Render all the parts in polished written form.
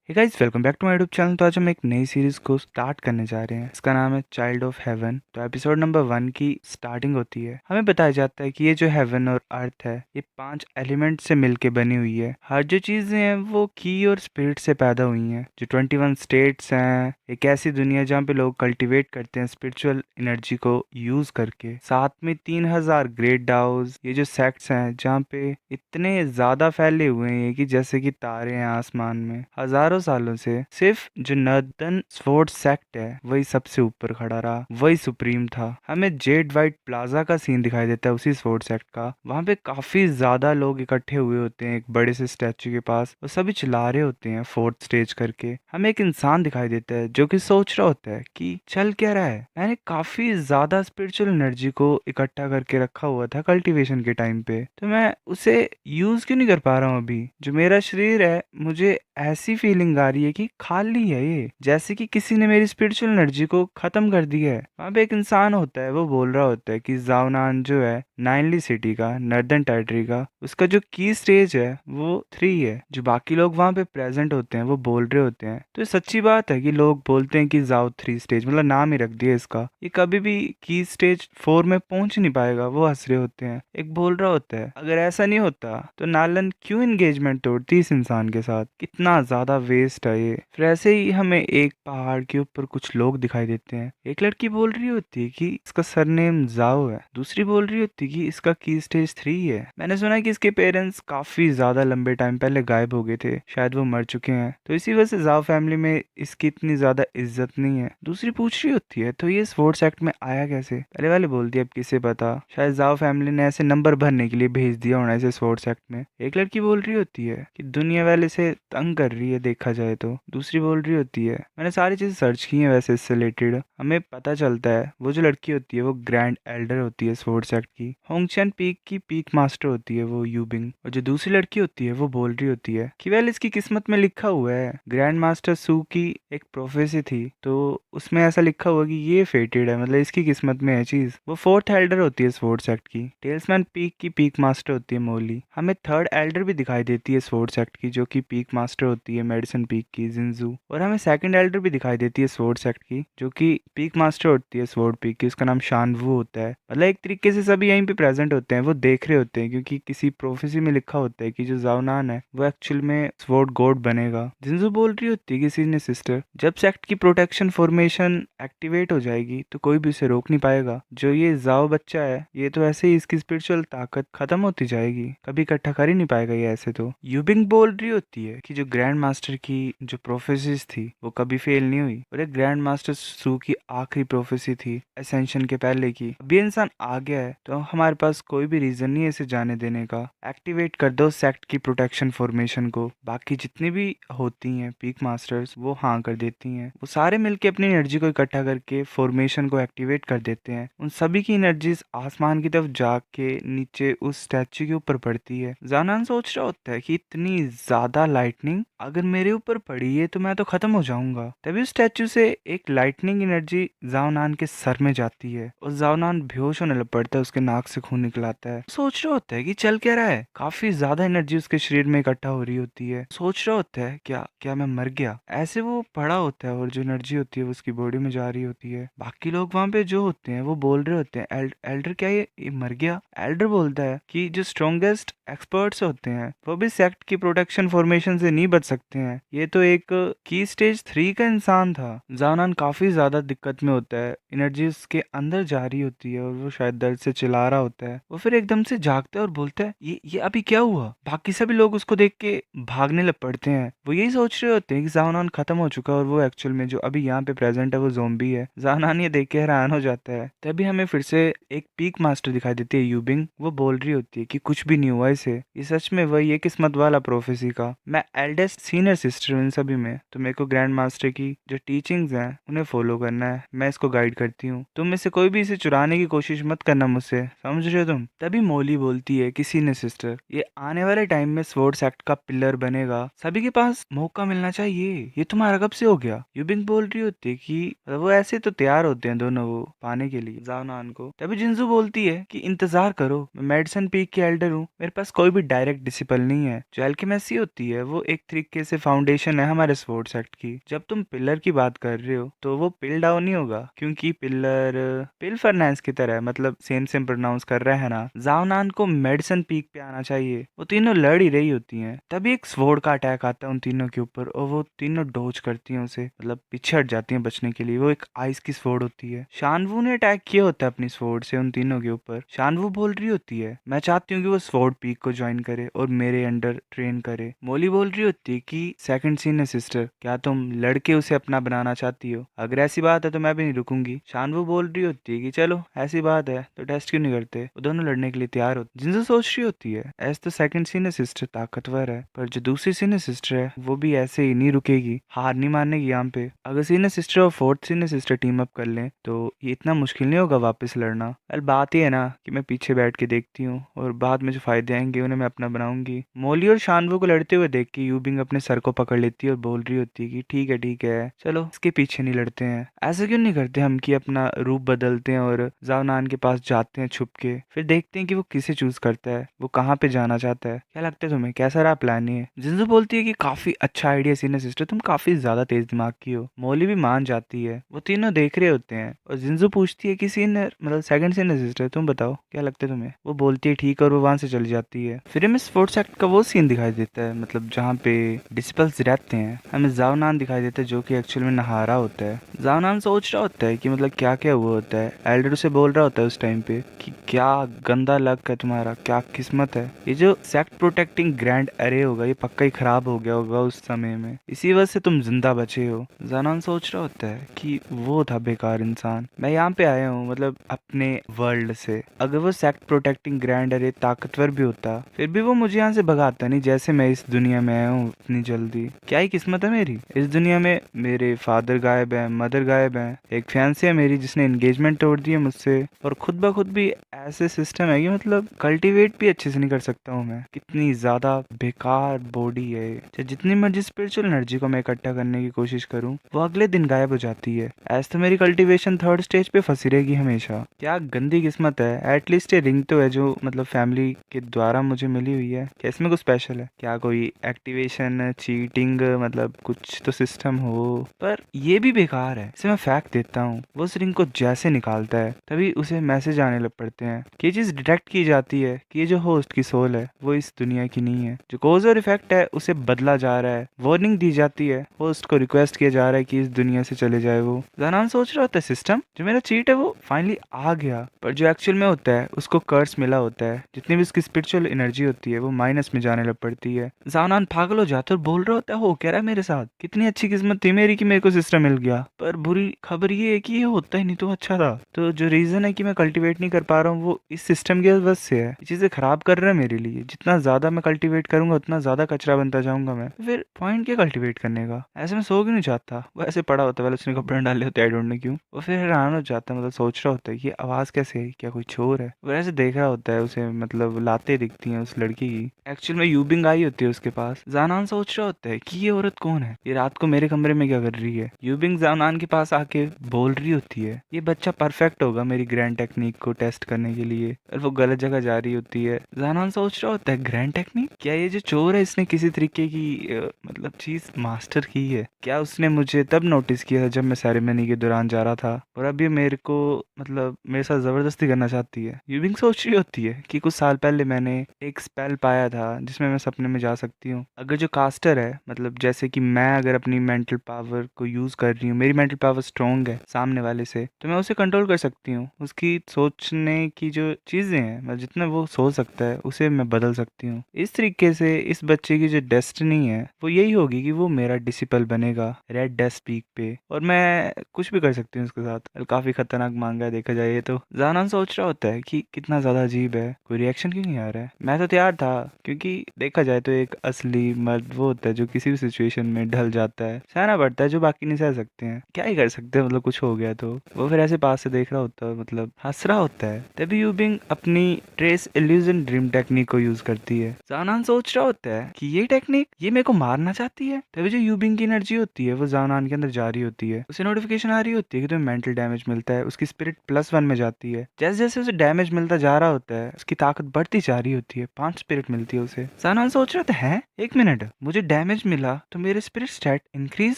Hey guys, welcome back to my YouTube channel. तो आज हम एक नई सीरीज को स्टार्ट करने जा रहे हैं। इसका नाम है चाइल्ड ऑफ हेवन। तो एपिसोड नंबर 1 की स्टार्टिंग होती है। हमें बताया जाता है कि ये जो हेवन और अर्थ है ये 5 एलिमेंट से मिलके बनी हुई है। हर जो चीजें हैं वो की और स्पिरिट से पैदा हुई हैं। जो 21 स्टेट्स हैं, एक ऐसी दुनिया जहाँ पे लोग कल्टिवेट करते हैं स्पिरिचुअल एनर्जी को यूज करके। साथ में 3000 ग्रेट डाउज, ये जो सेक्ट्स हैं जहाँ पे इतने ज्यादा फैले हुए हैं कि जैसे कि तारे हैं आसमान में। हजारों सालों से सिर्फ जो नर्दन स्वॉर्ड सेक्ट है वही सबसे ऊपर खड़ा रहा, वही सुप्रीम था। हमें जेड वाइट प्लाजा का सीन दिखाई देता है उसी स्वॉर्ड सेक्ट का। वहां पे काफी ज्यादा लोग इकट्ठे हुए होते हैं एक बड़े से स्टैचू के पास। वो सभी चिल्ला रहे होते हैं फोर्थ स्टेज करके। हमें एक इंसान दिखाई देता है जो कि सोच रहा होता है कि चल क्या रहा है। मैंने काफी ज्यादा स्पिरिचुअल एनर्जी को इकट्ठा करके रखा हुआ था कल्टीवेशन के टाइम पे, तो मैं उसे यूज क्यों नहीं कर पा रहा हूँ अभी। जो मेरा शरीर है, मुझे ऐसी फीलिंग आ रही है कि खाली है ये, जैसे कि किसी ने मेरी स्पिरिचुअल एनर्जी को खत्म कर दिया है। वहां पे एक इंसान होता है, वो बोल रहा होता है कि जावनान जो है नाइनली सिटी का, नर्दर्न टेरिटरी का, उसका जो की स्टेज है वो 3 है। जो बाकी लोग वहां पे प्रेजेंट होते हैं वो बोल रहे होते हैं। तो ये सच्ची बात है कि लोग बोलते हैं कि जाओ 3 स्टेज, मतलब नाम ही रख दिया इसका, ये कभी भी की स्टेज 4 में पहुंच नहीं पाएगा। वो हंस रहे होते हैं। एक बोल रहा होता है अगर ऐसा नहीं होता तो नालन क्यों एंगेजमेंट तोड़ती इस इंसान के साथ, कितना ज्यादा वेस्ट है ये। फिर ऐसे ही हमें एक पहाड़ के ऊपर कुछ लोग दिखाई देते हैं। एक लड़की बोल रही होती है कि इसका सरनेम जाओ है, दूसरी बोल रही होती है कि इसका की स्टेज 3 है। मैंने सुना है कि इसके पेरेंट्स काफी ज्यादा लंबे टाइम पहले गायब हो गए थे, शायद वो मर चुके हैं, तो इसी वजह से जाओ फैमिली में इसकी इतनी ज्यादा इज्जत नहीं है। दूसरी पूछ रही होती है तो ये स्पोर्ट्स एक्ट में आया कैसे। पहले वाले बोलती है अब किसे पता, शायद जाओ फैमिली ने ऐसे नंबर भरने के लिए भेज दिया होना इसे स्पोर्ट्स एक्ट में। एक लड़की बोल रही होती है कि दुनिया वाले से तंग कर रही है देखा जाए तो। दूसरी बोल रही होती है मैंने सारी चीजें सर्च की हैं वैसे इससे रिलेटेड। हमें पता चलता है वो जो लड़की होती है वो ग्रैंड एल्डर होती है स्पोर्ट्स एक्ट की। होंगचन पीक की पीक मास्टर होती है वो यूबिंग। और जो दूसरी लड़की होती है वो बोल रही होती है कि वेल इसकी किस्मत में लिखा हुआ है, ग्रैंड मास्टर सू की एक प्रोफेसी थी तो उसमें ऐसा लिखा हुआ कि ये फेटेड है, मतलब इसकी किस्मत में है चीज। वो फोर्थ एल्डर होती है स्पोर्ट्स एक्ट की। टेल्समैन पीक की पीक मास्टर होती है मोली। हमें थर्ड एल्डर भी दिखाई देती है स्पोर्ट्स एक्ट की, जो कि पीक मास्टर होती है मेडिसिन पीक की, जिंजू। और हमें सेकंड एल्डर भी दिखाई देती है स्पोर्ट्स एक्ट की, जो कि पीक मास्टर होती है स्वॉर्ड पीक की, उसका नाम शानवू होता है। मतलब एक तरीके से सभी यहीं पे प्रेजेंट होते हैं, वो देख रहे होते हैं क्योंकि किसी प्रोफेसी में लिखा होता है कि जो जावनान है वो एक्चुअल में स्वॉर्ड गॉड बनेगा। जिंजू बोल रही होती है किसी ने सिस्टर जब सेक्ट की प्रोटेक्शन फॉर्मेशन एक्टिवेट हो जाएगी तो कोई भी उसे रोक नहीं पाएगा। जो ये जाओ बच्चा है ये तो ऐसे ही इसकी स्पिरिचुअल ताकत खत्म होती जाएगी, कभी इकट्ठा कर ही नहीं पाएगा ये ऐसे तो। यूबिंग बोल रही होती है कि जो ग्रैंड मास्टर की जो प्रोफेसीज थी वो कभी फेल नहीं हुई, और एक ग्रैंड मास्टर सू की आखिरी प्रोफेसी थी एसेंशन के पहले की। अब ये इंसान आ गया है तो हमारे पास कोई भी रीजन नहीं है इसे जाने देने का। एक्टिवेट कर दो सेक्ट की प्रोटेक्शन फॉर्मेशन को। बाकी जितनी भी होती हैं पीक मास्टर्स वो हाँ कर देती हैं। वो सारे मिलके अपनी एनर्जी को इकट्ठा करके फॉर्मेशन को एक्टिवेट कर देते हैं। उन सभी की एनर्जीज आसमान की तरफ जाके नीचे उस स्टैचू के ऊपर पड़ती है। जानान सोच रहा होता है कि इतनी ज्यादा लाइटनिंग अगर मेरे ऊपर पड़ी है तो मैं तो खत्म हो जाऊंगा। तभी उस स्टैचू से एक लाइटनिंग एनर्जी जावनान के सर में जाती है और जावनान बेहोश होने लग पड़ता है, उसके नाक से खून निकल आता है। सोच रहा होता है कि चल क्या रहा है। काफी ज्यादा एनर्जी उसके शरीर में इकट्ठा हो रही होती है। सोच रहा होता है क्या क्या मैं मर गया, ऐसे वो पड़ा होता है और जो एनर्जी होती है वो उसकी बॉडी में जा रही होती है। बाकी लोग वहां पे जो होते हैं वो बोल रहे होते हैं एल्डर क्या ये मर गया। एल्डर बोलता है कि जो स्ट्रॉन्गेस्ट एक्सपर्ट्स होते हैं वो भी सेक्ट की प्रोटेक्शन फॉर्मेशन से नहीं बच सकते हैं। ये तो एक की स्टेज 3 का इंसान था। जानान काफी ज्यादा दिक्कत में होता है, एनर्जी उसके अंदर जा रही होती है और वो शायद दर्द से चिल्ला रहा होता है। वो फिर एकदम से जागता है और बोलता है ये अभी क्या हुआ। बाकी सभी लोग उसको देख के भागने लग पड़ते हैं। वो यही सोच रहे होते हैं कि जानान खत्म हो चुका है और वो एक्चुअल में जो अभी यहाँ पे प्रेजेंट है वो ज़ॉम्बी है। जानान ये देख के हैरान हो जाता है। तभी हमें फिर से एक पीक मास्टर दिखाई देती है यूबिंग। वो बोल रही होती है कि कुछ भी नहीं हुआ इसे, ये सच में वही है किस्मत वाला प्रोफेसी का। मैं एल्डेस्ट सीनियर सिस्टर हूँ इन सभी में, तो मेरे को ग्रैंड मास्टर की जो टीचिंग्स हैं उन्हें फॉलो करना है, मैं इसको गाइड करती हूँ। तुम में से कोई भी इसे चुराने की कोशिश मत करना मुझसे, समझ रहे हो तुम। तभी मोली बोलती है कि सीनियर सिस्टर ये आने वाले टाइम में स्वॉर्ड्स एक्ट का पिलर बनेगा, सभी के पास मौका मिलना चाहिए, ये तुम्हारा कब से हो गया। यूबिंग बोल रही होती है कि वो ऐसे तो तैयार होते हैं दोनों वो पाने के लिए जावनान को। तभी जिंजू बोलती है कि इंतजार करो, मैं मेडिसिन पीक की एल्डर हूँ, मेरे पास कोई भी डायरेक्ट डिसिपल नहीं है। जो एल्केमेसी होती है वो एक तरीके से फाउंडेशन है हमारे स्वॉर्ड सेट की। जब तुम पिलर की बात कर रहे हो तो वो पिल डाउन नहीं होगा, क्योंकि पिलर पिल फर्नांस की तरह है, मतलब सेम सेम प्रोनाउंस कर रहा है ना। जाओनान को मेडिसन पीक पे आना चाहिए, वो तीनों लड़ ही रही होती हैं, तभी एक स्वॉर्ड का अटैक आता है उन तीनों के ऊपर और वो तीनों डोज करती हैं उसे, मतलब पीछे हट जाती हैं बचने के लिए। वो एक आइस की स्वॉर्ड होती है। शानवू ने अटैक किया होता है अपनी स्वॉर्ड से उन तीनों के ऊपर। शानवू बोल रही होती है मैं चाहती हूँ कि वो स्वॉर्ड पीक को ज्वाइन करे और मेरे अंडर ट्रेन करे। मोली बोल रही होती है कि सेकंड सीनियर सिस्टर, क्या तुम लड़के उसे अपना बनाना चाहती हो? अगर ऐसी बात है तो मैं भी नहीं रुकूंगी। शानवू बोल रही होती है कि चलो ऐसी बात है तो टेस्ट क्यों नहीं करते। वो दोनों लड़ने के लिए तैयार होते। जिनसे सोच रही होती है ऐसे तो सेकंड सीनियर सिस्टर ताकतवर है, पर जो दूसरी सीनियर सिस्टर है वो भी ऐसे ही नहीं रुकेगी, हार नहीं मानेगी यहाँ पे। अगर सीनियर सिस्टर और fourth senior sister team up कर लें तो ये इतना मुश्किल नहीं होगा वापस लड़ना। अल बात ये है ना कि मैं पीछे बैठ के देखती हूँ और बाद में जो फायदे आएंगे उन्हें मैं अपना बनाऊंगी। मोली और शानवू को लड़ते हुए देख के यूबिंग अपने सर को पकड़ लेती है और बोल रही होती है कि ठीक है चलो इसके पीछे नहीं लड़ते हैं। ऐसा क्यों नहीं करते हम कि अपना रूप बदलते हैं और जावनान के पास जाते हैं छुप के, फिर देखते हैं कि वो किसे चूज करता है, वो कहाँ पे जाना चाहता है। क्या लगता है तुम्हें, कैसा रहा प्लान ये? जिंजू बोलती है कि काफी अच्छा आइडिया सीनियर सिस्टर, तुम काफी ज्यादा तेज दिमाग की हो। मोली भी मान जाती है। वो तीनों देख रहे होते हैं और जिंजू पूछती है कि सीनियर मतलब सेकंड सीनियर सिस्टर तुम बताओ क्या लगता है तुम्हें? वो बोलती है ठीक, और वो वहां से चली जाती है। फिर हमें स्पोर्ट्स एक्ट का वो सीन दिखाई देता है, मतलब जहाँ पे डिसिपल्स रहते हैं। हमें जावनान दिखाई देता है जो कि एक्चुअल में नहा रहा होता है। जावनान सोच रहा होता है कि मतलब क्या क्या हुआ होता है। एल्डर उसे बोल रहा होता है उस टाइम पे कि क्या गंदा लक है तुम्हारा, क्या किस्मत है, ये जो सेक्ट प्रोटेक्टिंग ग्रैंड अरे होगा ये पक्का ही खराब हो गया होगा उस समय में, इसी वजह से तुम जिंदा बचे हो। जानान सोच रहा होता है कि वो था बेकार इंसान, मैं यहाँ पे आया हूँ मतलब अपने वर्ल्ड से। अगर वो सेक्ट प्रोटेक्टिंग ग्रैंड अरे ताकतवर भी होता फिर भी वो मुझे यहाँ से भगाता नहीं, जैसे मैं इस दुनिया में आया हूँ इतनी जल्दी। क्या ही किस्मत है मेरी, इस दुनिया में मेरे फादर गायब है, मदर गायब है, एक फैंसी है मेरी जिसने एंगेजमेंट तोड़ दी है मुझसे, और खुद ब खुद भी ऐसे सिस्टम है कि मतलब कल्टीवेट भी अच्छे से नहीं कर सकता हूँ मैं। कितनी ज्यादा बेकार बॉडी है, चाहे जितनी मर्जी स्पिरिचुअल एनर्जी को मैं इकट्ठा करने की कोशिश करूँ वो अगले दिन गायब हो जाती है। ऐसे तो मेरी कल्टीवेशन थर्ड स्टेज पे फंसी रहेगी हमेशा। क्या गंदी किस्मत है। एटलीस्ट ये रिंग तो है जो मतलब फैमिली के द्वारा मुझे मिली हुई है। क्या इसमें कुछ स्पेशल है? क्या कोई एक्टिवेशन चीटिंग मतलब कुछ तो सिस्टम हो, पर ये भी बेकार है। इसे मैं फेंक देता हूँ। वो उस रिंग को जैसे निकालता है तभी उसे मैसेज आने लग पड़ते हैं कि ये चीज डिटेक्ट की जाती है कि ये जो होस्ट की सोल है वो इस दुनिया की नहीं है, जो कॉज और इफेक्ट है उसे बदला जा रहा है। वार्निंग दी जाती है, होस्ट को रिक्वेस्ट किया जा रहा है कि इस दुनिया से चले जाए। वो जानान सोच रहा होता है सिस्टम जो मेरा चीट है वो फाइनली आ गया, पर जो एक्चुअल में होता है उसको कर्स मिला होता है। जितनी भी उसकी स्पिरिचुअल एनर्जी होती है वो माइनस में जाने लग पड़ती है। जानान पागल हो जाता है और बोल रहा होता है हो कह रहा है मेरे साथ, कितनी अच्छी किस्मत थी मेरी कि मेरे को सिस्टम मिल गया, पर बुरी खबर ये है कि ये होता ही नहीं तो अच्छा था। तो जो रीजन है कि मैं कल्टीवेट नहीं कर पा रहा हूँ वो इस सिस्टम की वजह से है। ये चीजें खराब कर रहा है मेरे लिए। जितना ज्यादा मैं कल्टीवेट करूंगा उतना ज्यादा कचरा बनता जाऊंगा मैं, फिर पॉइंट क्या कल्टीवेट करने का। ऐसे में सो क्यों नहीं चाहता। वो ऐसे पड़ा होता है, उसने कपड़े डाले होते आई डोंट नो क्यों। वो फिर हैरान हो जाता है, मतलब सोच रहा होता है कि आवाज कैसे है, क्या कोई चोर है। वो ऐसे देख रहा होता है उसे, मतलब लाते दिखती हैं उस लड़की की। एक्चुअल में यूबिंग आई होती है उसके पास। जानान सोच रहा होता है कि ये औरत कौन है, ये रात को मेरे कमरे में क्या कर रही है। यूबिंग जानान के पास आके बोल रही होती है ये बच्चा परफेक्ट होगा मेरी ग्रैंड टेक्निक को टेस्ट करने के लिए, और वो गलत जगह जा रही होती है। जानान सोच रहा होता है ग्रैंड टेक्निक, क्या ये जो चोर है इसने किसी तरीके की मतलब चीज मास्टर की है? क्या उसने मुझे तब नोटिस किया था जब मैं सेरेमनी के दौरान जा रहा था, और अब ये मेरे को मतलब मेरे साथ जबरदस्ती करना चाहती है। यूबिंग सोच रही होती है कि कुछ साल पहले मैंने एक स्पेल पाया था जिसमें मैं सपने में जा सकती हूँ। अगर जो कास्टर है मतलब जैसे कि मैं अगर अपनी मेंटल पावर को यूज कर रही हूँ, मेरी मेंटल पावर स्ट्रॉन्ग है सामने वाले से, तो मैं उसे कंट्रोल कर सकती हूँ। उसकी सोचने की जो चीजें हैं मतलब जितना वो सोच सकता है उसे मैं बदल सकती हूँ। इस तरीके से इस बच्चे की जो डेस्टिनी है वो यही होगी कि वो मेरा डिसिपल बनेगा रेड डेस्ट पीक पे, और मैं कुछ भी कर सकती हूँ उसके साथ। काफी खतरनाक मांगा है देखा जाए ये तो। जानान सोच रहा होता है कि कितना ज्यादा अजीब है, कोई रिएक्शन क्यों नहीं आ रहा है। मैं तो तैयार था, क्योंकि देखा जाए तो एक असली मर्द वो होता है जो किसी भी सिचुएशन में ढल जाता है, सहना पड़ता है जो बाकी नहीं सह सकते हैं। क्या ही कर सकते हैं मतलब कुछ हो गया तो। वो फिर ऐसे पास से देख रहा होता है, मतलब हंस रहा होता है। तभी यूबिंग अपनी ट्रेस इल्यूजन ड्रीम टेक्निक को यूज करती है। जानान सोच रहा होता है कि ये टेक्निक ये मेरे को मारना चाहती है। तभी जो यूबिंग की एनर्जी होती है वो जानान के अंदर जा रही होती है। उसे नोटिफिकेशन आ रही होती है कि तुम्हें मेंटल डैमेज मिलता है। उसकी स्पिरिट +1 में जाती है। जैसे जैसे उसे डैमेज मिलता जा रहा होता है उसकी ताकत बढ़ती जा रही होती है। 5 स्पिरिट मिलती है उसे। जानान सोच रहा था है एक मिनट, मुझे डैमेज डैमेज मिला तो मेरे स्पिरिट स्टैट इंक्रीज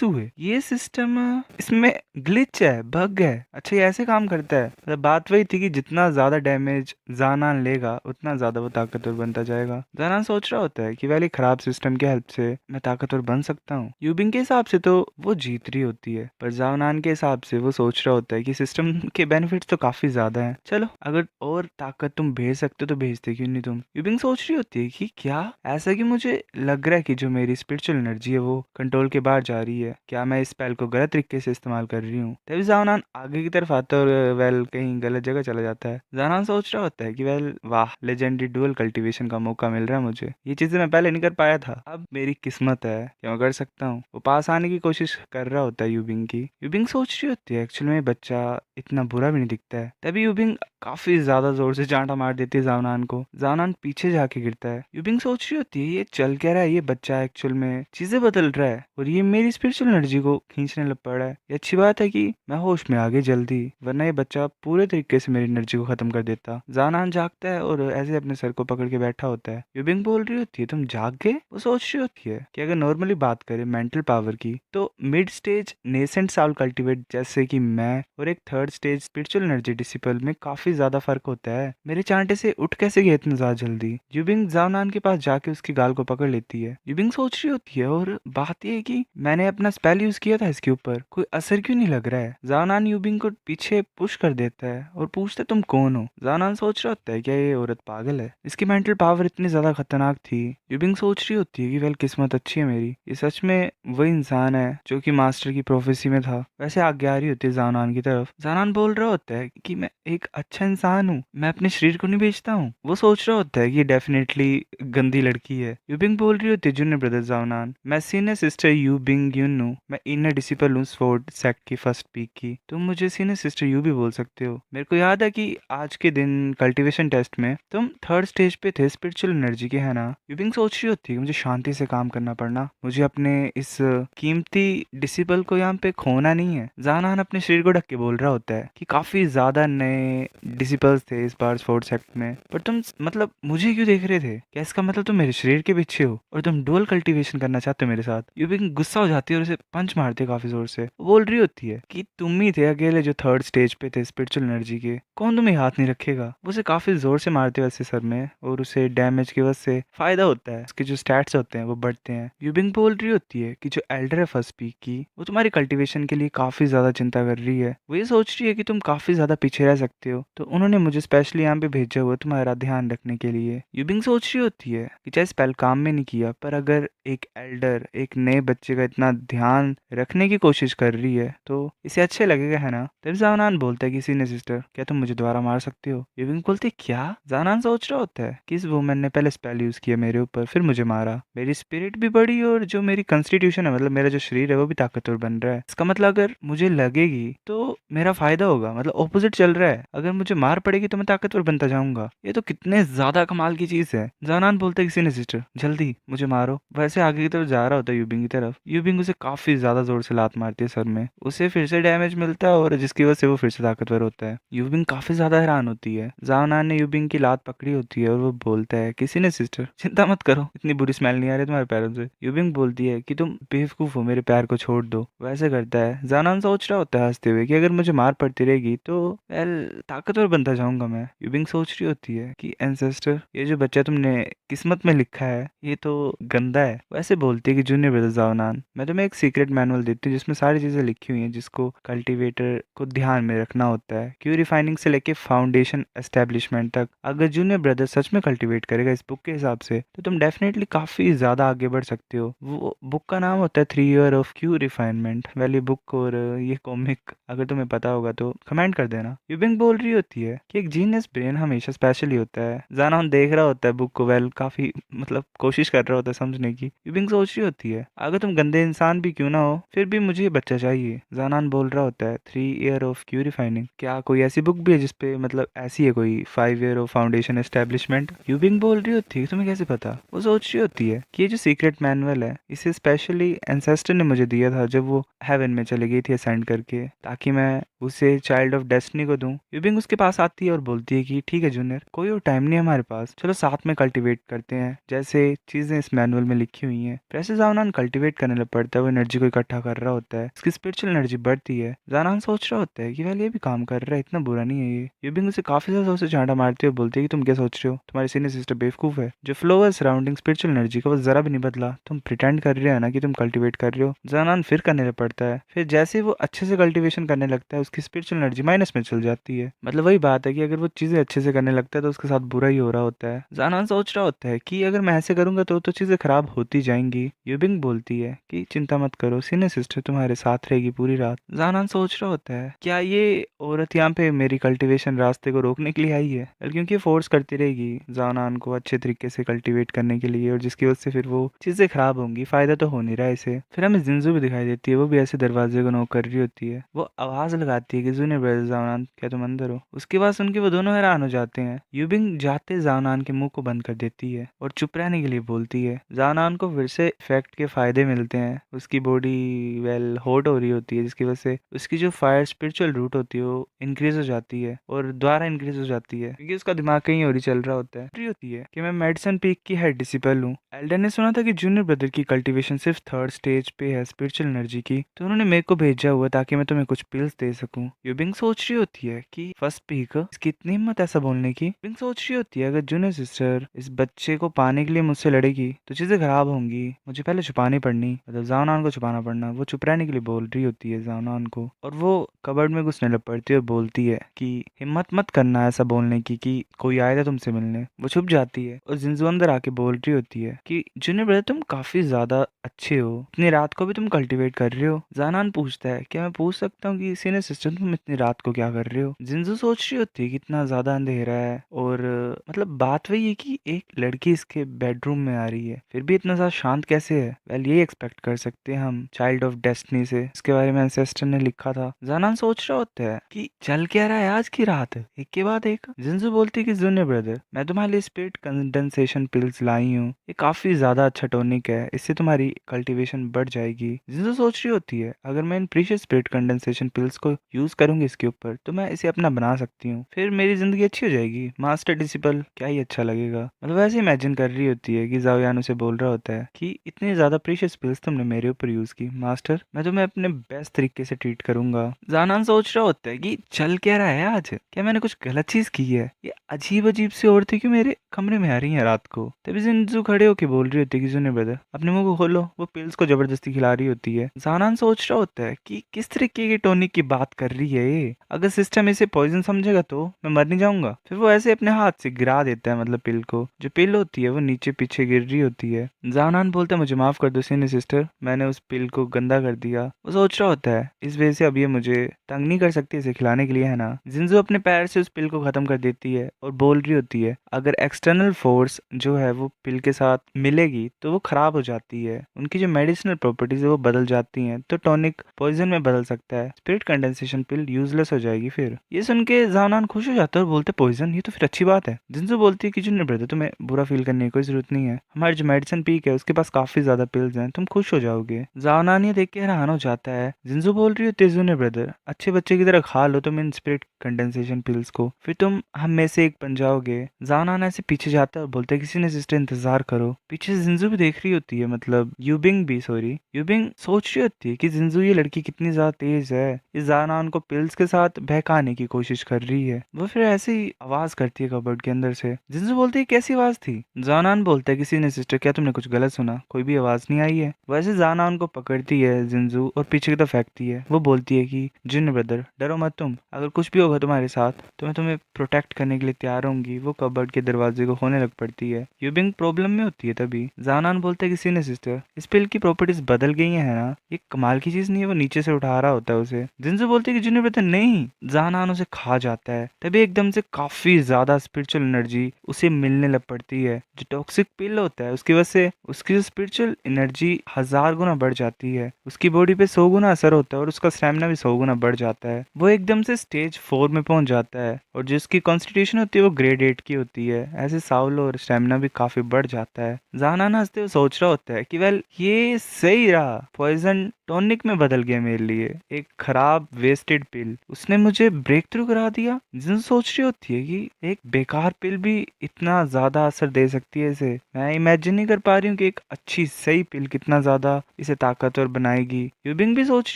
हुए। ये सिस्टम इसमें ग्लिच है, बग है। अच्छा ये ऐसे काम करता है। मतलब बात वही थी कि जितना ज्यादा डैमेज जानान लेगा उतना ज्यादा वो ताकतवर बनता जाएगा। जानान सोच रहा होता है कि वैली खराब सिस्टम की हेल्प से मैं ताकतवर बन सकता हूँ। यूबिंग के हिसाब से तो वो जीत रही होती है, पर जानान के हिसाब से वो सोच रहा होता है कि सिस्टम के बेनिफिट्स तो काफी ज्यादा हैं। चलो अगर और ताकत तुम भेज सकते हो तो भेजते क्यों नहीं तुम। यूबिंग सोच रही होती है कि क्या ऐसा कि मुझे लग रहा है कि जो मेरी स्पिरिचुअल एनर्जी है वो कंट्रोल के बाहर जा रही है। क्या मैं इस स्पेल को गलत तरीके से इस्तेमाल कर रही हूँ। तभी जानान आगे की तरफ आता है और वेल कहीं गलत जगह चला जाता है। जानान सोच रहा होता है कि वेल वाह, लेजेंडरी डुअल कल्टीवेशन का मौका मिल रहा है मुझे। ये चीजें मैं पहले नहीं कर पाया था, अब मेरी किस्मत है कि मैं कर सकता हूँ। वो पास आने की कोशिश कर रहा होता है यूबिंग की। यूबिंग सोच रही होती है एक्चुअली में बच्चा इतना बुरा भी नहीं दिखता है। तभी यूबिंग काफी ज्यादा जोर से चांटा मार देती है जानान को। जानान पीछे जाके गिरता है। यूबिंग सोच रही होती है ये चल क्या रहा है, ये बच्चा एक्चुअल में चीजें बदल रहा है और ये मेरी स्पिरिचुअल एनर्जी को खींचने लग पड़ा है। ये अच्छी बात है कि मैं होश में आ गई जल्दी, वरना ये बच्चा पूरे तरीके से मेरी एनर्जी को खत्म कर देता। जानान जागता है और ऐसे अपने सर को पकड़ के बैठा होता है। यूबिंग बोल रही होती है तुम जाग गए। वो सोच रही होती है कि अगर नॉर्मली बात करें मेंटल पावर की तो mid stage nascent Saul cultivate जैसे कि मैं और एक third stage spiritual energy disciple में काफी ज्यादा फर्क होता है। मेरे चांटे से उठ कैसे गए इतना ज्यादा जल्दी। यूबिंग जानान के पास जाके उसकी गाल को पकड़ लेती है। यूबिंग सोच रही होती है और बात यह है कि मैंने अपना स्पेल यूज किया था इसके ऊपर, कोई असर क्यों नहीं लग रहा है। जानान यूबिंग को पीछे पुश कर देता है और पूछता है तुम कौन हो। जानान सोच रहा होता है क्या ये औरत पागल है, इसकी मेंटल पावर इतनी ज्यादा खतरनाक थी। यूबिंग सोच रही होती है कि वेल किस्मत अच्छी है मेरी, ये सच में वही इंसान है जो कि मास्टर की प्रोफेसी में था। वैसे आगे आ रही होती है जानान की तरफ। जानान बोल रहा होता है कि मैं एक अच्छा इंसान हूँ, मैं अपने शरीर को नहीं बेचता हूँ। वो सोच रहा होता है कि डेफिनेटली गंदी लड़की है। यूबिंग बोल रही होती है जूनियर ब्रदर जानान, मैं सीनियर सिस्टर यूबिंग यूनू, मैं इनर डिसिपल हूँ स्वॉर्ड सेक्ट की फर्स्ट पीक की। तुम मुझे सीनियर सिस्टर यू भी बोल सकते हो। मेरे को याद है कि आज के दिन कल्टीवेशन टेस्ट में तुम थर्ड स्टेज पे थे स्पिरिचुअल एनर्जी के, है ना। यूबिंग सोच रही होती है मुझे शांति से काम करना पड़ना, मुझे अपने इस कीमती डिसिपल को यहाँ पे खोना नहीं है। जानान अपने शरीर को ढक के बोल रहा होता है कि काफी ज्यादा नए डिसिपल्स थे इस बार फोर्थ सेक्ट में, पर तुम मतलब मुझे क्यों देख रहे थे। क्या इसका मतलब तुम मेरे शरीर के पीछे हो और तुम डुअल कल्टीवेशन करना चाहते हो मेरे साथ। यूबिंग गुस्सा हो जाती है और उसे पंच मारती है काफी जोर से। बोल रही होती है कि तुम ही थे अकेले जो थर्ड स्टेज पे थे स्पिरिचुअल एनर्जी के, कौन तुम्हें हाथ नहीं रखेगा। वो उसे काफी जोर से मारते वैसे सर में और उसे डैमेज की वजह से फायदा होता है, उसके जो स्टैट्स होते हैं वो बढ़ते हैं। यूबिंग बोल रही होती है कि जो एल्डर है फर्स्ट पीक की वो तुम्हारी कल्टीवेशन के लिए काफी ज्यादा चिंता कर रही है। वो ये सोच रही है कि तुम काफी ज्यादा पीछे रह सकते हो, तो उन्होंने मुझे स्पेशली यहाँ पे भेजा हुआ तुम्हारा ध्यान रखने के लिए। यूबिंग सोच रही होती है कि चाहे स्पेल काम में नहीं किया, पर अगर एक एल्डर एक नए बच्चे का इतना ध्यान रखने की कोशिश कर रही है तो इसे अच्छे लगेगा, है ना। तब जानान बोलता है कि सीनियर सिस्टर क्या तुम मुझे दोबारा मार सकते हो। यूबिंग बोलती है क्या। जानान सोच रहा होता है कि इस वुमन ने पहले स्पेल यूज किया मेरे ऊपर, फिर मुझे मारा, मेरी स्पिरिट भी बढ़ी और जो मेरी कंस्टिट्यूशन है मतलब मेरा जो शरीर है वो भी ताकतवर बन रहा है। इसका मतलब अगर मुझे लगेगी तो मेरा फायदा होगा, मतलब ऑपोजिट चल रहा है। अगर मुझे मार पड़ेगी तो मैं ताकतवर बनता जाऊंगा। ये तो कितने ज्यादा कमाल की चीज है। जानान बोलता है कि सीनियर सिस्टर जल्दी मुझे मारो। वैसे आगे की तरफ जा रहा होता है यूबिंग की तरफ। यूबिंग उसे काफी ज्यादा जोर से लात मारती है सर में, उसे फिर से डैमेज मिलता है और जिसकी वजह से वो फिर से ताकतवर होता है। यूबिंग काफी ज्यादा हैरान होती है। जानान ने यूबिंग की लात पकड़ी होती है और वो बोलता है कि सीनियर सिस्टर चिंता मत करो, इतनी बुरी स्मेल नहीं आ रही तुम्हारे पैरों से। यूबिंग बोलती है कि तुम बेवकूफ हो, मेरे पैर को छोड़ दो। वैसे करता है। जानान सोच रहा होता है हंसते हुए कि अगर मुझे मार पड़ती रहेगी तो वेल ताकतवर बनता जाऊंगा मैं। यूबिंग सोच रही होती है कि एंसेस्टर ये जो बच्चा तुमने किस्मत में लिखा है ये तो गंदा है। वैसे बोलती है कि जूनियर ब्रदर जानान मैं तुम्हें एक सीक्रेट मैनुअल देती हूँ जिसमें सारी चीजें लिखी हुई हैं जिसको कल्टीवेटर को ध्यान में रखना होता है, क्यू रिफाइनिंग से लेके फाउंडेशन एस्टेब्लिशमेंट तक। अगर जूनियर ब्रदर सच में कल्टीवेट करेगा इस बुक के हिसाब से तो तुम डेफिनेटली काफी ज्यादा आगे बढ़ सकते हो। वो बुक का नाम होता है 3 ईयर ऑफ क्यू रिफाइनमेंट वाली बुक, और ये कॉमिक अगर तुम्हें पता होगा तो कमेंट कर देना। यूबिंग बोल रही होती है कि एक जीनियस ब्रेन हमेशा स्पेशल ही होता है। जानान देख रहा होता है बुक को, वेल काफी मतलब कोशिश कर रहा होता है समझने की। यूबिंग सोच रही होती है अगर तुम गंदे इंसान भी क्यों ना हो फिर भी मुझे ये बच्चा चाहिए। जानान बोल रहा होता है 3 ईयर ऑफ क्यू रिफाइनिंग, क्या कोई ऐसी बुक भी है जिसपे मतलब ऐसी है कोई 5 ईयर ऑफ फाउंडेशन एस्टेब्लिशमेंट। यूबिंग बोल रही होती है तुम्हें कैसे पता। वो सोच रही होती है कि ये जो सीक्रेट मैनुअल है इसे स्पेशली एंसेस्टर ने मुझे दिया था जब वो हेवन में चली गई थी असेंड करके, ताकि मैं उसे चाइल्ड ऑफ डेस्टिनी को दूं। यूबिंग उसके पास आती है और बोलती है कि ठीक है जूनियर, कोई और टाइम नहीं है हमारे पास, चलो साथ में कल्टीवेट करते हैं जैसे चीजें इस मैनुअल में लिखी हुई हैं। फिर ऐसे जानान कल्टीवेट करने लग पड़ता है, वो एनर्जी को इकट्ठा कर रहा होता है, इसकी स्पिरिचुअल एनर्जी बढ़ती है। जानान सोच रहा होता है कि वेल ये भी काम कर रहा है, इतना बुरा नहीं है ये। यूबिंग उसे काफी ज्यादा उसे चांटा मारती है और बोलती है कि तुम क्या सोच रहे हो, तुम्हारी सीनियर सिस्टर बेवकूफ है। जो फ्लो है सराउंडिंग स्पिरिचुअल एनर्जी का वो जरा भी नहीं बदला, तुम प्रिटेंड कर रहे हो ना कि तुम कल्टीवेट कर रहे हो। जानान फिर करने लग पड़ता है, फिर जैसे ही वो अच्छे से कल्टीवेशन करने लगता है उसकी स्पिरिचुअल एनर्जी माइनस में चल जाती है। मतलब वही बात है कि अगर वो चीजें अच्छे से करने लगता है तो उसके साथ बुरा ही हो रहा होता है। जानान सोच रहा होता है कि अगर मैं ऐसे करूंगा तो चीजें खराब होती जाएंगी। यूबिंग बोलती है कि चिंता मत करो, सीनियर सिस्टर तुम्हारे साथ रहेगी पूरी रात। जानान सोच रहा होता है क्या ये औरत यहाँ पे मेरी कल्टीवेशन रास्ते को रोकने के लिए आई है, क्योंकि फोर्स करती रहेगी जानान को अच्छे तरीके से कल्टीवेट करने के लिए, और जिसकी वजह से फिर वो चीजें खराब होंगी, फायदा तो हो नहीं रहा है इसे। फिर हमें जिंजू भी दिखाई देती है, वो भी ऐसे दरवाजे को नॉक कर रही होती है। वो आवाज लगाती है कि जूनियर ब्रदर जानान क्या तुम अंदर हो। उसके बाद सुन के वो दोनों हैरान हो जाते हैं। यूबिंग जाते जानान के मुंह को बंद कर देती है और चुप रहने के लिए बोलती है। जानान को फिर से इफेक्ट के फायदे मिलते हैं, उसकी बॉडी वेल हॉट हो रही होती है, जिसकी वजह से उसकी जो फायर स्पिरिचुअल रूट होती है वो इंक्रीज हो जाती है और दोबारा इंक्रीज हो जाती है, क्योंकि उसका दिमाग कहीं और ही चल रहा होता है। होती है कि मैं मेडिसन पीक की हेड डिसिपल हूँ। एल्डन ने सुना था कि जूनियर ब्रदर की कल्टीवेशन सिर्फ थर्ड स्टेज पे है स्पिरिचुअल एनर्जी की, तो उन्होंने मेरे को भेजा हुआ ताकि मैं तुम्हें कुछ पिल्स दे सकूं। यूबिंग सोच रही होती है कि फर्स्ट पीक, इसकी इतनी हिम्मत ऐसा बोलने की। यूबिंग सोच रही होती है अगर जूनियर सिस्टर इस बच्चे को पाने के लिए मुझसे लड़ेगी तो चीजें खराब होंगी, मुझे पहले छुपानी पड़नी, मतलब जानान को छुपाना पड़ना। वो चुप रहने के लिए बोल रही होती है जानान को, और वो कबर्ड में घुसने लग पड़ती है और बोलती है कि हिम्मत मत करना ऐसा बोलने की कि कोई आया था तुमसे मिलने। वो छुप जाती है और जिंजू अंदर आके बोल रही होती है कि जूनियर ब्रदर तुम काफी ज्यादा अच्छे हो, इतनी रात को भी तुम कल्टीवेट कर रहे हो। जानान पूछता है क्या मैं पूछ सकता हूँ कि सीनियर सिस्टर तुम इतनी रात को क्या कर रहे हो। जिंजू सोच रही होती है कि इतना ज्यादा अंधेरा है और मतलब बात वही है कि एक लड़की इसके बेडरूम में आ रही है, फिर भी इतना ज्यादा शांत कैसे है। वेल ये एक्सपेक्ट कर सकते हैं हम चाइल्ड ऑफ डेस्टिनी से, इसके बारे में एंसेस्टर ने लिखा था। जानान सोच रहा होता है कि चल क्या रहा है आज की रात, एक के बाद एक। जिंजू बोलती है कि जूनियर ब्रदर मैं तुम्हारे लिए स्पिरिट कंडेंसेशन पिल्स लाई हूँ, ये काफी ज्यादा अच्छा टॉनिक है, इससे तुम्हारी कल्टीवेशन बढ़ जाएगी। जिंजू सोच रही होती है अगर मैं इन प्रीशियस स्पिरिट कंडेंसेशन पिल्स को यूज करूंगी इसके ऊपर तो मैं इसे अपना बना सकती हूँ, फिर मेरी जिंदगी अच्छी हो जाएगी। मास्टर डिसिपल क्या ही अच्छा लगेगा। मतलब ऐसे इमेजिन कर रही होती है कि जाओयान उसे बोल रहा होता है कि इतनी ज्यादा प्रीशियस पिल्स तुमने मेरे ऊपर यूज की मास्टर, मैं तुम्हें अपने बेस्ट तरीके से ट्रीट करूंगा। जानान सोच रहा होता है कि चल क्या रहा है आज, क्या मैंने कुछ गलत चीज की है, ये अजीब अजीब सी औरतें क्यों मेरे कमरे में आ रही हैं रात को। तभी जिंजू खड़े होके बोल रही होती है कि जूनियर ब्रदर अपने मुंह को खोलो, वो पिल्स को जबरदस्ती खिला रही होती है। जानान सोच रहा होता है कि किस तरीके की टॉनिक की बात कर रही है ये, अगर सिस्टम इसे पॉइजन समझेगा तो मैं मर नहीं जाऊंगा। फिर वो ऐसे अपने हाथ से गिरा देता है, मतलब पिल को, जो पिल होती है वो नीचे पीछे गिर रही होती है। जानान बोलता है मुझे माफ कर दो सीनियर सिस्टर, मैंने उस पिल को गंदा कर दिया। वो सोच रहा होता है इस वजह से अब ये मुझे तंग नहीं कर सकती इसे खिलाने के लिए, है ना। जिंजू अपने पैर से उस पिल को खत्म कर देती है और बोल रही होती है अगर एक्सटर्नल फोर्स जो है वो पिल के साथ मिलेगी तो वो खराब हो जाती है, उनकी जो मेडिसिनल प्रॉपर्टीज है वो बदल जाती हैं, तो टॉनिक पॉइजन में बदल सकता है, स्पिरिट कंडेंसेशन पिल यूजलेस हो जाएगी। फिर ये सुन के जानान खुश हो जाता है और बोलते पॉइजन, ये तो फिर अच्छी बात है। जिंजू बोलती है कि जूनियर ब्रदर तुम्हें बुरा फील करने की कोई जरूरत नहीं है, हमारी जो मेडिसिन पीक है उसके पास काफी ज्यादा पिल्स हैं, तुम खुश हो जाओगे। जानान ये देख के हैरान हो जाता है। जिंजू बोल रही होती है जूनियर ब्रदर अच्छे बच्चे की तरह खा लो तुम इन स्पिरिट कंडेंसेशन पिल्स को, फिर तुम हम में से एक बन जाओगे। जानान ऐसे पीछे जाता है और बोलता है किसी ने सिस्टर इंतजार करो। पीछे से जिंजू भी देख रही होती है, मतलब यूबिंग भी, सॉरी यूबिंग सोच रही होती है कि जिंजू ये लड़की कितनी ज्यादा तेज है, इस जानान को पिल्स के साथ बहकाने की कोशिश कर रही है। वो फिर ऐसे ही आवाज करती है कबर्ड के अंदर से। जिंजू बोलती है कैसी आवाज थी। जानान बोलता है किसी ने सिस्टर क्या तुमने कुछ गलत सुना, कोई भी आवाज नहीं आई है। वैसे जानान को पकड़ती है जिंजू और पीछे की तरफ फेंकती है। वो बोलती है कि जूनियर ब्रदर डरो मत तुम, अगर कुछ भी होगा तुम्हारे साथ तो मैं तुम्हें प्रोटेक्ट करने के लिए तैयार होंगी। वो कबर्ड के दरवाजे को खोलने लग पड़ती है। यूबिंग प्रॉब्लम में होती है तभी। जानान बोलता है किसी ने सिस्टर इस पिल की प्रॉपर्टीज बदल गई है ना, ये कमाल की चीज नहीं है। वो नीचे से उठा रहा होता है उसे। जिंजू बोलती है कि जूनियर ब्रदर नहीं, जानान उसे खा जाता है। तभी एकदम से काफी ज्यादा स्पिरिचुअल एनर्जी उसे मिलने लग पड़ती है। जो टॉक्सिक पिल होता है उसकी वजह से उसकी जो स्पिरिचुअल एनर्जी 1000 गुना बढ़ जाती है, उसकी बॉडी पे 100 गुना असर होता है और उसका स्टैमिना भी 100 गुना बढ़ जाता है। वो एकदम से स्टेज 4 में पहुंच जाता है और जिसकी कॉन्स्टिट्यूशन होती है वो ग्रेड 8 की होती है। ऐसे साउल और स्टैमिना भी काफी बढ़ जाता है। जानान हंसते हुए सोच रहा होता है कि वेल ये सही रहा, पॉइजन टॉनिक में बदल गया मेरे लिए, एक खराब वेस्टेड पिल उसने मुझे ब्रेक थ्रू करा करा दिया। जिन सोच रही होती है कि एक बेकार पिल भी इतना ज्यादा असर दे सकती है इसे। मैं इमेजिन नहीं कर पा रही हूँ कि एक अच्छी सही पिल कितना ज्यादा इसे ताकतवर बनाएगी। यूबिंग भी सोच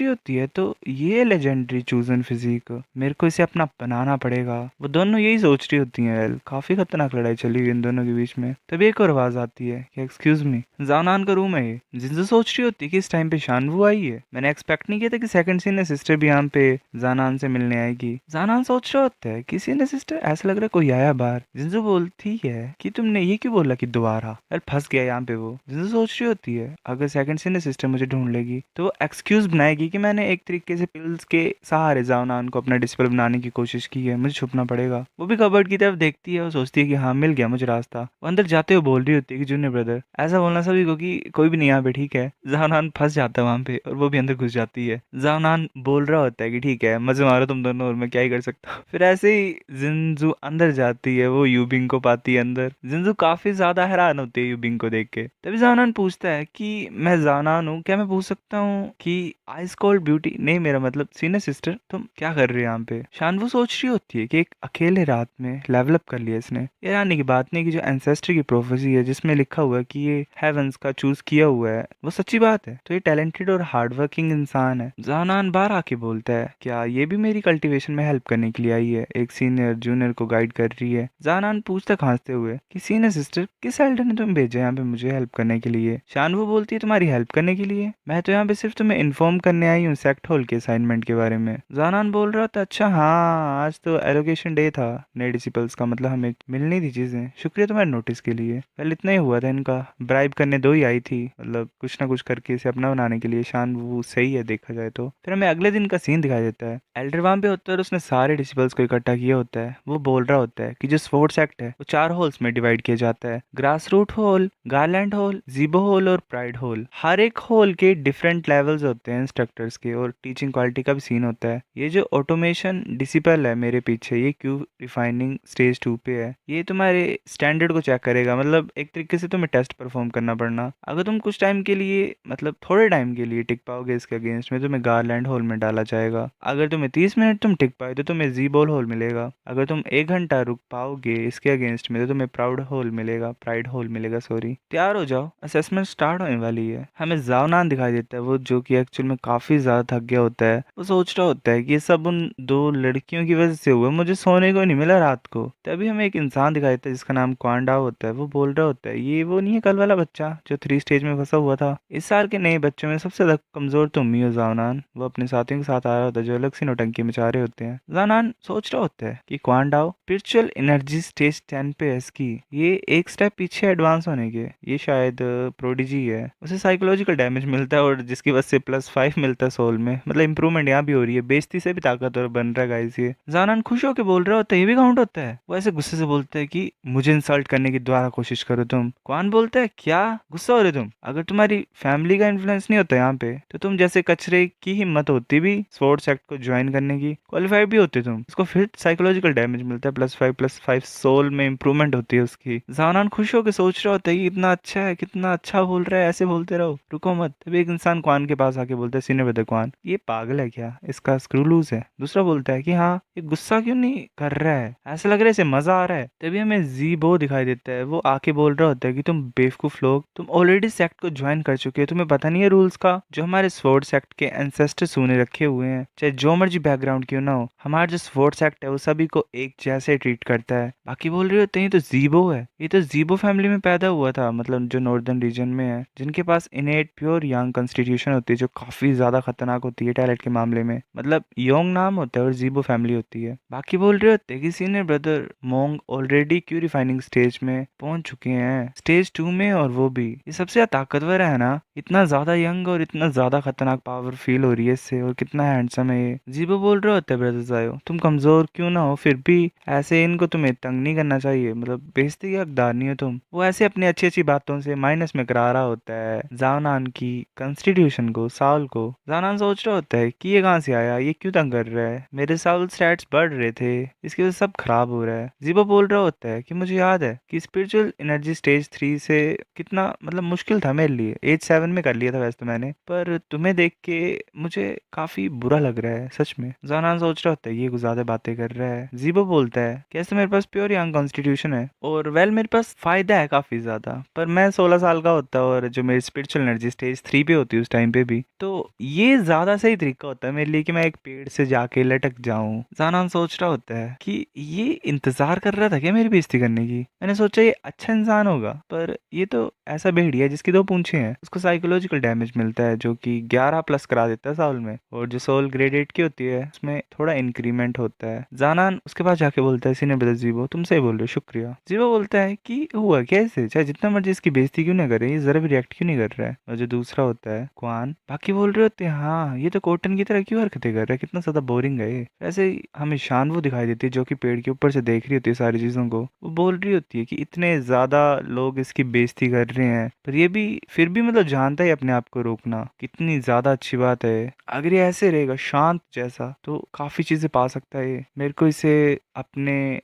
रही होती है तो ये लेजेंडरी चूजन फिजिक, मेरे को इसे अपना बनाना पड़ेगा। वो दोनों यही सोच रही होती हैं। काफी खतरनाक लड़ाई चली हुई इन दोनों के बीच में। तभी एक और आवाज आती है कि एक्सक्यूज मी, जानान का रूम है ये। जिनसे सोच रही होती है कि इस टाइम पे शानवू आई है। मैंने एक्सपेक्ट नहीं किया था कि सेकंड सीन में सिस्टर भी यहाँ पे जानान से मिलने आएगी। जानान सोच रहा होता है किसी ने सिस्टर, ऐसा लग रहा है कोई आया बाहर। जिनसे बोलती है कि तुमने ये क्यों बोला कि दोबारा, यार फंस गया यहाँ पे वो। जिनसे सोच रही होती है अगर सेकंड सीन में सिस्टर मुझे ढूंढ लेगी तो वो एक्सक्यूज बनाएगी कि मैंने एक तरीके से पिल्स के सहारे जानान को अपना डिस्पल बनाने की कोशिश की है, मुझे छुपना पड़ेगा। वो भी कबर्ड की तरफ देखती है और सोचती है कि हाँ मिल गया मुझे रास्ता। वो अंदर जाते हुए बोल रही होती है कि जूनियर ब्रदर, ऐसा बोलना सभी को कि कोई भी नहीं यहाँ पे, ठीक है। जानान फंस जाता है वहां पे और वो भी अंदर घुस जाती है। जानान बोल रहा होता है कि ठीक है मजे मारो तुम दोनों और मैं क्या ही कर सकता हूँ। फिर ऐसे ही जिंजू अंदर जाती है, वो यूबिंग को पाती है अंदर। जिंजू काफी ज्यादा हैरान होती है यूबिंग को देख के। तभी जानान पूछता है कि मैं जानान हूँ, क्या मैं पूछ सकता हूँ कि आइस कोल्ड ब्यूटी, नहीं मेरा मतलब सीनियर सिस्टर, तुम क्या कर रही हो यहाँ पे। शानवू सोच रही होती है कि एक अकेले रात में लेवल अप कर लिया इसने। ये रानी की बात नहीं कि जो एंसेस्टर की प्रोफेसी है जिसमें लिखा हुआ है कि ये हेवंस का चूज किया हुआ है वो सच्ची बात है, तो ये टैलेंटेड और हार्ड वर्किंग इंसान है। जानान बाहर आके बोलता है क्या ये भी मेरी कल्टीवेशन में हेल्प करने के लिए आई है, एक सीनियर जूनियर को गाइड कर रही है। जानान पूछता खांसते हुए कि सीनियर सिस्टर किस एल्डर ने तुम्हें भेजा यहाँ पे मुझे हेल्प करने के लिए। शानवू बोलती है तुम्हारी हेल्प करने के लिए, मैं तो यहाँ पे सिर्फ तुम्हें इन्फॉर्म करने आई हूँ सेक्ट होल के असाइनमेंट के बारे में। जानान बोल रहा था अच्छा हाँ आज तो एलोकेशन डे था नए डिसिपल्स का, मतलब हमें मिलनी थी चीजें, शुक्रिया तुम्हारे नोटिस के लिए। पहले इतना ही हुआ था इनका, ब्राइब करने दो ही आई थी, मतलब कुछ ना कुछ करके इसे अपना बनाने के लिए। शानवू सही है देखा जाए तो। फिर हमें अगले दिन का सीन दिखाई देता है। एल्डर वहां पे होता है और उसने सारे डिसिपल्स को इकट्ठा किया होता है। वो बोल रहा होता है कि जो स्वॉर्ड सेक्ट है वो 4 होल्स में डिवाइड किया जाता है, grass root hole, garland hole, जीबो होल और प्राइड होल। हर एक होल के डिफरेंट लेवल्स होते हैं इंस्ट्रक्टर्स के, और टीचिंग क्वालिटी का भी सीन होता है। ये जो ऑटोमेशन डिसिपल है मेरे पीछे, ये क्यू रिफाइनिंग स्टेज 2 पे है। ये तुम्हारे स्टैंडर्ड को चेक करेगा, मतलब एक तरीके से तुम्हें टेस्ट परफॉर्म करना पड़ना। अगर तुम कुछ टाइम के लिए, मतलब थोड़े टाइम के लिए टिक पाओगे इसके अगेंस्ट में, तुम्हें गार्लैंड होल में डाला जाएगा। अगर तुम्हें 30 मिनट तुम टिक पाए तो तुम्हें जीबोल होल मिलेगा। अगर तुम 1 घंटा रुक पाओगे इसके अगेंस्ट में तो तुम्हें प्राउड होल मिलेगा, प्राइड होल मिलेगा सॉरी। तैयार हो जाओ, असेसमेंट स्टार्ट होने वाली है। हमें जावनान दिखाई देता है, वो जो कि एक्चुअल में काफी ज्यादा थक गया होता है। वो सोच रहा होता है कि ये सब उन 2 लड़कियों की वजह से हुआ, मुझे सोने को नहीं मिला रात को। तभी हमें एक इंसान दिखाई देता है जिसका नाम क्वांडाओ होता है। वो बोल रहा होता है ये वो नहीं है कल वाला बच्चा जो 3 स्टेज में फंसा हुआ था। इस साल के नए बच्चों में सबसे ज्यादा कमजोर तुम ही हो जावनान। वो अपने साथियों के साथ आ रहा होता है जो अलग सी नौटंकी मचा रहे होते हैं। जानान सोच रहा होता है कि क्वांडाओ स्पिरिचुअल एनर्जी स्टेज 10 पे है इसकी, ये एक स्टेप पीछे एडवांस होने के। ये शायद प्रोडिजी है, उसे साइकोलॉजिकल डैमेज मिलता है और जिसकी वजह से +5 मिलता है सोल में, मतलब इंप्रूवमेंट यहाँ भी हो रही है। बेइज्जती से भी ताकतवर बन रहा है गाइस ये। जानान खुश होकर बोल रहा होता है ये भी काउंट होता है। वो ऐसे गुस्से से बोलता है कि मुझे इंसल्ट करने की दोबारा कोशिश करो तुम। क्वान बोलता है क्या गुस्सा हो रहे तुम, अगर तुम्हारी फैमिली का इन्फ्लुएंस नहीं होता यहाँ पे तो तुम जैसे कचरे की हिम्मत होती भी स्वॉर्ड सेक्ट को ज्वाइन करने की, क्वालिफाइड भी होते तुम। उसको फिर साइकोलॉजिकल डैमेज मिलता है, +5 सोल में इंप्रूवमेंट होती है उसकी। जानान खुश होकर सोच रहा होता है कि इतना अच्छा है, कितना अच्छा बोल रहा है, ऐसे बोलते रहो रुको मत। तभी एक इंसान क्वान के पास आके बोलता है सीनियर ब्रदर क्वान, ये पागल है क्या, इसका स्क्रू लूज है। दूसरा बोलता है कि हाँ ये गुस्सा क्यों नहीं कर रहा है, ऐसा लग रहा है इसे मजा आ रहा है। तभी हमें जीबो दिखाई देता है। वो आके बोल रहा होता है कि तुम बेवकूफ लोग, तुम ऑलरेडी सेक्ट को ज्वाइन कर चुके हो, तुम्हें पता नहीं है रूल्स का, जो हमारे स्वॉर्ड सेक्ट के एंसेस्टर्स उन्हें रखे हुए हैं, चाहे जो मर्जी बैकग्राउंड क्यों ना हो। हमारा जो स्वॉर्ड सेक्ट है वो सभी को एक जैसे ट्रीट करता है। बाकी बोल रहे होते हैं ये तो जीबो है, ये तो जीबो फैमिली में पैदा हुआ था, मतलब जो नॉर्दर्न रीजन में है, जिनके पास इनेट प्योर यंग कॉन्स्टिट्यूशन होती है जो काफी ज्यादा खतरनाक होती है टैलेंट के मामले में, मतलब योंग नाम होता है और जीबो फैमिली होती है। बाकी बोल रहे होते हैं कि senior brother among already queue refining stage में पहुंच चुके हैं, स्टेज 2 में, और वो भी ये सबसे ज्यादा ताकतवर है ना, इतना ज्यादा यंग और इतना ज्यादा खतरनाक पावर फील हो रही है इससे, और कितना हैंडसम है ये। जीबो बोल रहे होते हैं ब्रदर्स आयो तुम कमजोर क्यों ना हो फिर भी ऐसे इनको तुम्हें तंग नहीं करना चाहिए, मतलब बेइज्जती की हकदार नहीं हो तुम। वो ऐसे अपनी अच्छी अच्छी बातों से माइनस में करा रहा होता है जानान की कॉन्स्टिट्यूशन को, साल को। जानान सोच रहा होता है कि ये कहाँ से आया, ये क्यों तंग कर रहा है, मेरे साल स्टैट्स बढ़ रहे थे इसकी वजह से सब खराब हो रहा है। जीबो बोल रहा होता है कि मुझे याद है कि स्पिरिचुअल एनर्जी स्टेज 3 से कितना मतलब मुश्किल था मेरे लिए, एज 7 में कर लिया था वैसे तो मैंने, पर तुम्हें देख के मुझे काफी बुरा लग रहा है सच में। जानान सोच रहा होता है ये कुछ ज्यादा बातें कर रहा है। जीबो बोलता है कैसे मेरे पास प्योर यंग कॉन्स्टिट्यूशन है और मेरे पास फायदा है काफी ज्यादा, पर मैं 16 साल का होता और जो मेरी स्पिरिचुअल एनर्जी स्टेज 3 पे होती है उस टाइम पे भी, तो ये ज्यादा सही तरीका होता है मेरे लिए कि मैं एक पेड़ से जाके लटक जाऊं। जानान सोच रहा होता है कि ये इंतजार कर रहा था क्या मेरी बेइज्जती करने की। मैंने सोचा ये अच्छा इंसान होगा, पर ये तो ऐसा भेड़िया है जिसकी 2 पूंछें हैं। उसको साइकोलॉजिकल डैमेज मिलता है जो कि 11 प्लस करा देता है साल में, और जो सोल ग्रेड 8 की होती है उसमें थोड़ा इंक्रीमेंट होता है। जानान उसके पास जाके बोलता है सीनियर ब्रदर जीवो तुम सही बोल रहे हो, शुक्रिया। जीवो बोलता है कि हुआ कैसे, चाहे जितना मर्जी इसकी बेइज्जती क्यों ना करे, ये जरा भी रिएक्ट क्यों नहीं कर रहा है। और जो दूसरा होता है क्वान, बाकी बोल रहे होते हैं हाँ ये तो कोटन की तरह क्यों हरकतें कर रहा है, कितना ज्यादा बोरिंग है ये। वैसे ही हमें शान वो दिखाई देती है जो कि पेड़ के ऊपर से देख रही होती है सारी चीजों को। वो बोल रही होती है कि इतने ज्यादा लोग इसकी बेइज्जती कर रहे हैं, पर ये भी फिर भी जानता है अपने आप को रोकना, कितनी ज्यादा अच्छी बात है। अगर ये ऐसे रहेगा शांत जैसा तो काफी चीजें पा सकता है ये। मेरे को इसे अपने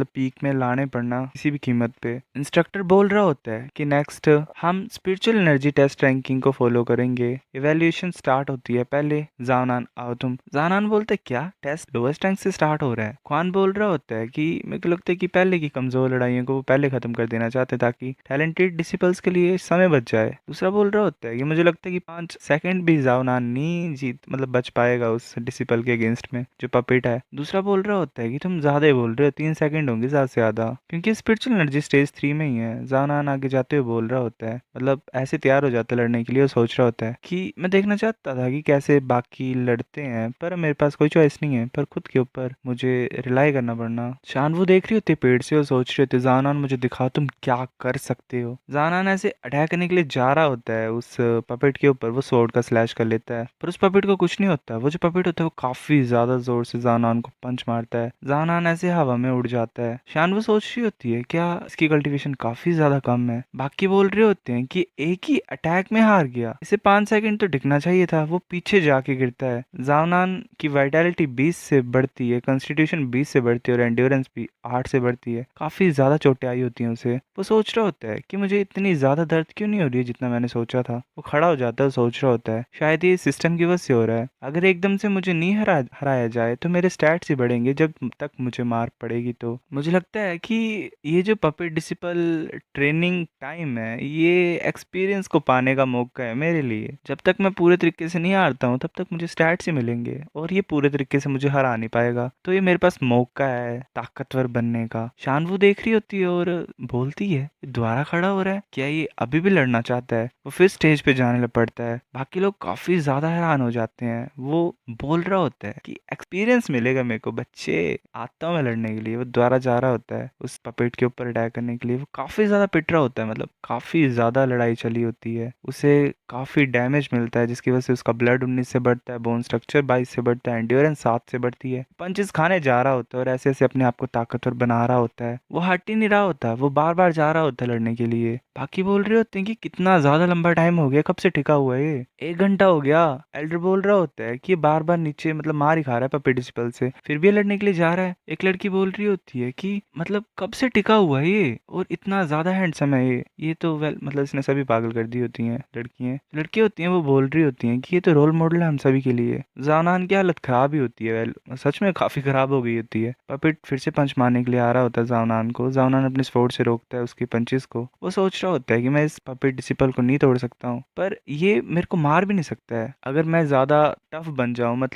पीक में लाने पड़ना किसी भी कीमत पे। इंस्ट्रक्टर बोल रहा होता है कि नेक्स्ट हम स्पिरिचुअल एनर्जी टेस्ट रैंकिंग को फॉलो करेंगे। इवैल्यूएशन स्टार्ट होती है, पहले जानान आओ तुम। जानान बोलते क्या टेस्ट लोएस्ट रैंक से स्टार्ट हो रहा है। ख्वान बोल रहा होता है कि मेरे को लगता है कि पहले की कमजोर लड़ाइयों को वो पहले खत्म कर देना चाहते ताकि टैलेंटेड डिसिपल्स के लिए समय बच जाए। दूसरा बोल रहा होता है कि मुझे लगता है कि 5 सेकंड भी जानान नहीं जीत बच पाएगा उस डिसिपल के अगेंस्ट में जो पपेट है। दूसरा बोल रहा होता है कि तुम ज्यादा ही बोल रहे हो, 3 सेकंड होंगे ज्यादा से ज्यादा, क्योंकि स्पिरिचुअल एनर्जी स्टेज 3 में ही है। जानान आगे जाते हुए बोल रहा होता है, ऐसे तैयार हो जाता है लड़ने के लिए। वो सोच रहा होता है कि मैं देखना चाहता था कि कैसे बाकी लड़ते हैं, पर मेरे पास कोई चॉइस नहीं है, पर खुद के ऊपर मुझे रिलाई करना पड़ना। शान वो देख रही होती है पेड़ से और सोच रही होती है जानान मुझे दिखाओ तुम क्या कर सकते हो। जानान ऐसे अटैक करने के लिए जा रहा होता है उस पपेट के ऊपर, वो स्वॉर्ड का स्लैश कर लेता है, पर उस पपेट को कुछ नहीं होता। वो जो पपेट होता है वो काफी ज्यादा जोर से जानान को पंच मारता है। जानान ऐसे हवा में उड़ जाता है। शान वो सोच रही होती है क्या इसकी कल्टीवेशन काफी ज्यादा कम है। बाकी बोल रहे होते हैं कि एक ही अटैक में हार गया, इसे 5 सेकंड तो टिकना चाहिए था। वो पीछे जाके गिरता है। जानान की वाइटैलिटी 20 से बढ़ती है, कॉन्स्टिट्यूशन 20 से बढ़ती है और एंड्योरेंस भी 8 से बढ़ती है। काफी ज्यादा चोटें आई होती हैं उसे। वो सोच रहा होता है कि मुझे इतनी ज्यादा दर्द क्यों नहीं हो रही है जितना मैंने सोचा था। वो खड़ा हो जाता है, सोच रहा होता है शायद ये सिस्टम की वजह से हो रहा है। अगर एकदम से मुझे नहीं हराया जाए तो मेरे स्टैट्स ही बढ़ेंगे जब तक मुझे मार पड़ेगी। तो मुझे लगता है कि ये जो पपेट डिसिपल ट्रेनिंग टाइम है ये एक्सपीरियंस को पाने का मौका है मेरे लिए। जब तक मैं पूरे तरीके से नहीं हारता हूँ तब तक मुझे स्टैट्स ही मिलेंगे और ये पूरे तरीके से मुझे हरा नहीं पाएगा। तो ये मेरे पास मौका है ताकतवर बनने का। शानवू देख रही होती है और बोलती है दोबारा खड़ा हो रहा है, क्या ये अभी भी लड़ना चाहता है। वो फिर स्टेज पे जाने लग पड़ता है। बाकी लोग काफी ज्यादा हैरान हो जाते हैं। वो बोल रहा होता है कि एक्सपीरियंस मिलेगा मेरे को बच्चे, आता हूँ मैं लड़ने के लिए। वो दोबारा जा रहा होता है उस पपेट के ऊपर अटैक करने के लिए। वो काफी ज्यादा पिट रहा होता है, काफी ज्यादा लड़ाई चली होती है। उसे काफी डैमेज मिलता है जिसकी वजह से उसका ब्लड 19 से बढ़ता है, बोन स्ट्रक्चर 22 से बढ़ता है, एंड्योरेंस 7 से बढ़ती है। पंचेस खाने जा रहा होता है और ऐसे ऐसे अपने आप को ताकतवर बना रहा होता है। वो हट ही नहीं रहा होता, वो बार बार जा रहा होता है लड़ने के लिए। बाकी बोल रहे होते हैं कि कितना ज्यादा लंबा टाइम हो गया, कब से टिका हुआ है ये, 1 घंटा हो गया। एल्डर बोल रहा होता है कि ये बार बार नीचे मार ही खा रहा है पपेट डिसिपल से, फिर भी ये लड़ने के लिए जा रहा है। एक लड़की बोल रही होती है कि कब से टिका हुआ है ये और इतना ज्यादा हैंडसम है ये तो वेल इसने सभी पागल कर दी होती हैं लड़की होती हैं। वो बोल रही होती हैं कि ये तो रोल मॉडल है हम सभी के लिए। जानान की हालत खराब ही होती है, वेल सच में काफी खराब हो गई होती है। पपेट फिर से पंच मारने के लिए आ रहा होता है जानान को। जानान अपने स्वॉर्ड से रोकता है उसकी पंचेस को। वो सोच रहा होता है कि मैं इस पपेट डिसिपल को नहीं तोड़ सकता हूँ, पर ये मेरे को मार भी नहीं सकता है। अगर मैं ज्यादा टफ बन जाऊं,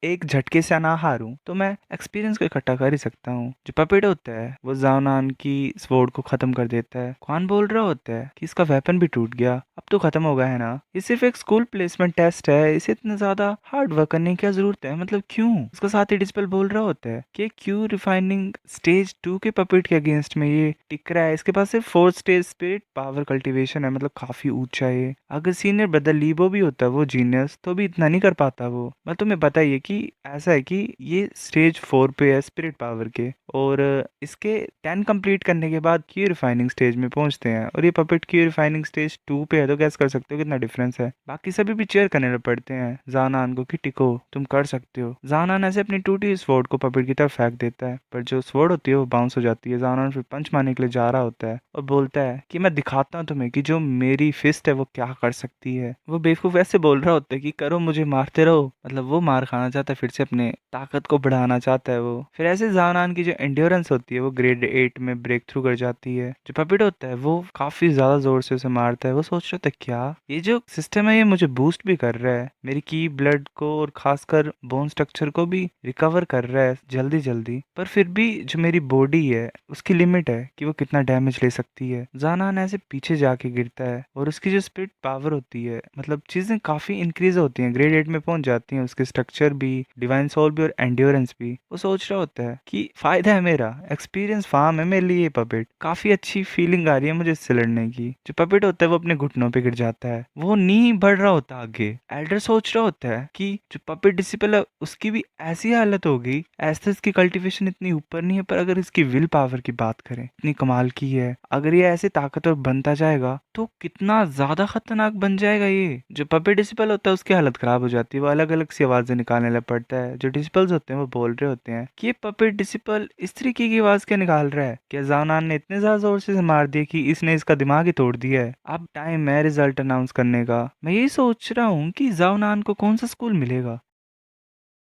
एक झटके से ना हारूं, तो मैं एक्सपीरियंस को इकट्ठा कर ही सकता हूँ। जो पपेट होता है वो जानान की स्वॉर्ड को खत्म कर देता है। ख्वान बोल रहा होता है कि इसका वेपन भी टूट गया, अब तो खत्म हो गया है ना, ये सिर्फ एक स्कूल प्लेसमेंट टेस्ट है, इसे इतना ज्यादा हार्ड वर्क करने की क्या जरूरत है, क्यों। उसका साथी डिस्पल बोल रहा होता है कि क्यों रिफाइनिंग स्टेज 2 के पपेट के अगेंस्ट में ये टिक रहा है, इसके पास सिर्फ 4th stage spirit power cultivation है, काफी ऊंचा है। अगर सीनियर ब्रदर लीबो भी होता है वो जीनियस, तो भी इतना नहीं कर पाता वो। तुम्हें पता ही है कि ऐसा है कि ये स्टेज 4 पे है स्पिरिट पावर के, और इसके 10 कंप्लीट करने के बाद की रिफाइनिंग स्टेज में पहुंचते हैं, और ये पपेट की रिफाइनिंग स्टेज 2 पे है। तो गैस कर सकते हो कितना डिफरेंस है। बाकी सभी भी चेयर करने लग पड़ते हैं जानान को कि टिको, तुम कर सकते हो। जानान ऐसे अपनी टूटी स्वॉर्ड को पपेट की तरफ फेंक देता है, पर जो स्वॉर्ड होती है वो बाउंस हो जाती है। जानान फिर पंच मारने के लिए जा रहा होता है और बोलता है कि मैं दिखाता हूँ तुम्हें कि जो मेरी फिस्ट है वो क्या कर सकती है। वो बेवकूफ ऐसे बोल रहा होता है कि करो, मुझे मारते रहो। वो मार खाना चाहता है फिर से अपने ताकत को बढ़ाना चाहता है वो। फिर ऐसे जावनान की जो एंड्योरेंस होती है वो ग्रेड 8 में ब्रेक थ्रू कर जाती है। जो पपेट होता है वो काफी ज्यादा जोर से उसे मारता है। वो सोच रहा था क्या ये जो सिस्टम है ये मुझे बूस्ट भी कर रहा है, मेरी की ब्लड को और खासकर बोन स्ट्रक्चर को भी रिकवर कर रहा है जल्दी जल्दी, पर फिर भी जो मेरी बॉडी है उसकी लिमिट है कि वो कितना डैमेज ले सकती है। जानान ऐसे पीछे जाके गिरता है और उसकी जो स्पिरिट पावर होती है, मतलब चीजें काफी इंक्रीज होती हैं, ग्रेड 8 में पहुंच जाती हैं, उसके स्ट्रक्चर भी, डिवाइन सोल भी और एंड्योरेंस भी। वो सोच रहा होता है कि फायदा है, मेरा एक्सपीरियंस फार्म है मेरे लिए। पपेट काफी अच्छी फीलिंग आ रही है मुझे इससे लड़ने की। जो पपेट होता है वो अपने घुटनों पे गिर जाता है, वो नी बढ़ रहा होता है आगे। एल्डर सोच रहा होता है कि जो पपेट डिसिपल है उसकी भी ऐसी हालत होगी, एस्थेस की कल्टीवेशन इतनी ऊपर नहीं है, पर अगर इसकी विल पावर की बात करें इतनी कमाल की है। अगर ये ऐसे ताकतवर बनता जाएगा तो कितना ज्यादा खतरनाक बन जाएगा ये। जो पपेट डिसिपल होता है उसकी हालत खराब हो जाती है, वो अलग अलग सी आवाजें निकालने लग पड़ता है। जो डिसिपल्स होते हैं वो बोल रहे होते हैं कि ये पपेट डिसिपल इस तरीके की आवाज क्या निकाल रहा है, क्या जावनान ने इतने ज्यादा जोर से मार दिया कि इसने इसका दिमाग ही तोड़ दिया है। अब टाइम है रिजल्ट अनाउंस करने का। मैं यही सोच रहा हूँ कि जावनान को कौन सा स्कूल मिलेगा।